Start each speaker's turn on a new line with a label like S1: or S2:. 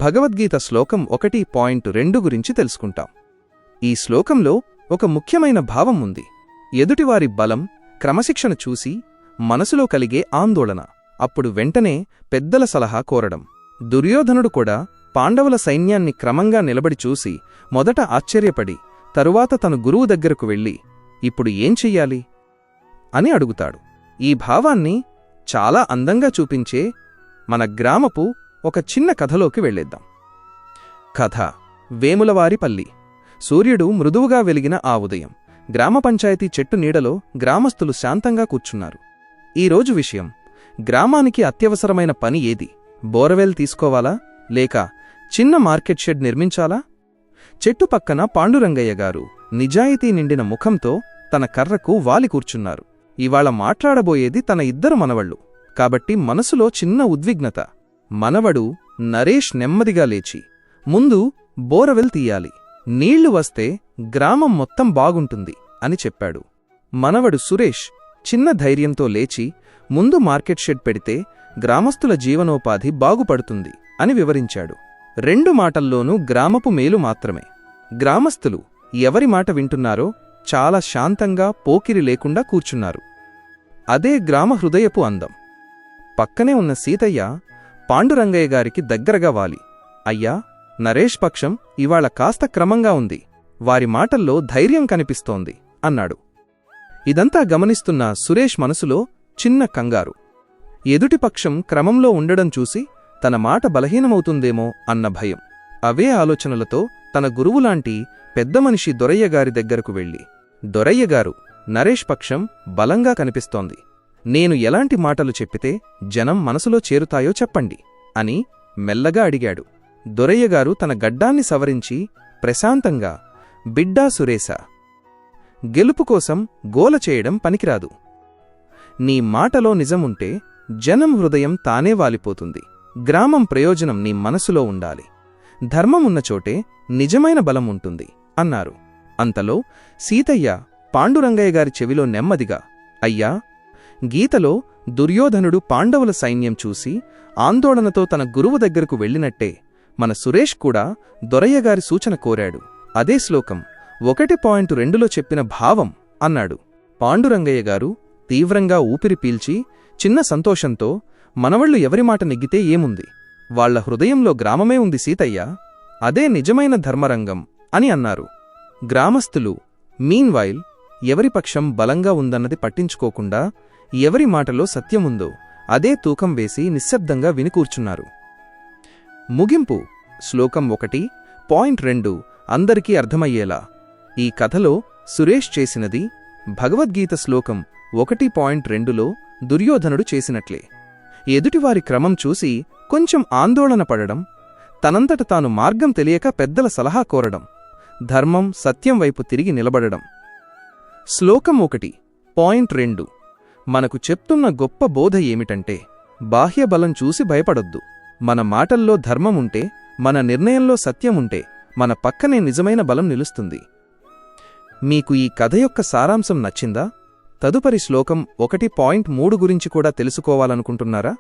S1: భగవద్గీత శ్లోకం 1.2 గురించి తెలుసుకుంటాం. ఈ శ్లోకంలో ఒక ముఖ్యమైన భావం ఉంది. ఎదుటివారి బలం, క్రమశిక్షణ చూసి మనసులో కలిగే ఆందోళన. అప్పుడు వెంటనే పెద్దల సలహా కోరడం. దుర్యోధనుడు కూడా పాండవుల సైన్యాన్ని క్రమంగా నిలబడి చూసి మొదట ఆశ్చర్యపడి తరువాత తన గురువు దగ్గరకు వెళ్ళి ఇప్పుడు ఏం చెయ్యాలి అని అడుగుతాడు. ఈ భావాన్ని చాలా అందంగా చూపించే మన గ్రామపు ఒక చిన్న కథలోకి వెళ్ళేద్దాం. కథ: వేములవారిపల్లి. సూర్యుడు మృదువుగా వెలిగిన ఆ ఉదయం గ్రామ పంచాయతీ చెట్టు నీడలో గ్రామస్తులు శాంతంగా కూర్చున్నారు. ఈరోజు విషయం: గ్రామానికి అత్యవసరమైన పని ఏది? బోరవెల్ తీసుకోవాలా లేక చిన్న మార్కెట్ షెడ్ నిర్మించాలా? చెట్టు పక్కన పాండురంగయ్య గారు నిజాయితీ నిండిన ముఖంతో తన కర్రకు వాలి కూర్చున్నారు. ఇవాళ మాట్లాడబోయేది తన ఇద్దరు మనవళ్ళు కాబట్టి మనసులో చిన్న ఉద్విగ్నత. మనవడు నరేష్ నెమ్మదిగా లేచి ముందు బోరవెల్ తీయాలి, నీళ్లు వస్తే గ్రామం మొత్తం బాగుంటుంది అని చెప్పాడు. మనవడు సురేష్ చిన్న ధైర్యంతో లేచి ముందు మార్కెట్ షెడ్ పెడితే గ్రామస్తుల జీవనోపాధి బాగుపడుతుంది అని వివరించాడు. రెండు మాటల్లోనూ గ్రామపు మేలు మాత్రమే. గ్రామస్తులు ఎవరి మాట వింటున్నారో చాలా శాంతంగా పోకిరి లేకుండా కూర్చున్నారు. అదే గ్రామ హృదయపు అందం. పక్కనే ఉన్న సీతయ్య పాండురంగయ్య గారికి దగ్గరగా వాలి, అయ్యా, నరేష్ పక్షం ఇవాళ కాస్త క్రమంగా ఉంది, వారి మాటల్లో ధైర్యం కనిపిస్తోంది అన్నాడు. ఇదంతా గమనిస్తున్న సురేష్ మనసులో చిన్న కంగారు. ఎదుటిపక్షం క్రమంలో ఉండడం చూసి తన మాట బలహీనమవుతుందేమో అన్న భయం. అవే ఆలోచనలతో తన గురువులాంటి పెద్దమనిషి దొరయ్యగారి దగ్గరకు వెళ్ళి, దొరయ్యగారు, నరేష్ పక్షం బలంగా కనిపిస్తోంది, నేను ఎలాంటి మాటలు చెప్పితే జనం మనసులో చేరుతాయో చెప్పండి అని మెల్లగా అడిగాడు. దొరయ్యగారు తన గడ్డాన్ని సవరించి ప్రశాంతంగా, బిడ్డా సురేశా, గెలుపు కోసం గోల చేయడం పనికిరాదు. నీ మాటలో నిజముంటే జనం హృదయం తానే వాలిపోతుంది. గ్రామం ప్రయోజనం నీ మనసులో ఉండాలి. ధర్మమున్నచోటే నిజమైన బలం ఉంటుంది అన్నారు. అంతలో సీతయ్య పాండురంగయ్య గారి చెవిలో నెమ్మదిగా, అయ్యా, గీతలో దుర్యోధనుడు పాండవుల సైన్యం చూసి ఆందోళనతో తన గురువు దగ్గరకు వెళ్ళినట్టే మన సురేష్ కూడా దొరయ్యగారి సూచన కోరాడు. అదే శ్లోకం 1.2లో చెప్పిన భావం అన్నాడు. పాండురంగయ్య గారు తీవ్రంగా ఊపిరి పీల్చి చిన్న సంతోషంతో, మనవళ్లు ఎవరి మాట నెగ్గితే ఏముంది, వాళ్ల హృదయంలో గ్రామమే ఉంది సీతయ్య, అదే నిజమైన ధర్మరంగం అని అన్నారు. గ్రామస్తులు మీన్వైల్ ఎవరి పక్షం బలంగా ఉందన్నది పట్టించుకోకుండా ఎవరి మాటలో సత్యముందో అదే తూకం వేసి నిశ్శబ్దంగా వినికూర్చున్నారు. ముగింపు: శ్లోకం 1.2 అందరికీ అర్థమయ్యేలా. ఈ కథలో సురేష్ చేసినది భగవద్గీత శ్లోకం 1.2లో దుర్యోధనుడు చేసినట్లే. ఎదుటివారి క్రమం చూసి కొంచెం ఆందోళన పడడం, తనంతట తాను మార్గం తెలియక పెద్దల సలహా కోరడం, ధర్మం సత్యం వైపు తిరిగి నిలబడడం. శ్లోకం 1.2 మనకు చెప్తున్న గొప్ప బోధ ఏమిటంటే, బాహ్యబలం చూసి భయపడొద్దు. మన మాటల్లో ధర్మముంటే, మన నిర్ణయంలో సత్యముంటే మన పక్కనే నిజమైన బలం నిలుస్తుంది. మీకు ఈ కథ యొక్క సారాంశం నచ్చిందా? తదుపరి శ్లోకం 1.3 గురించి కూడా తెలుసుకోవాలనుకుంటున్నారా?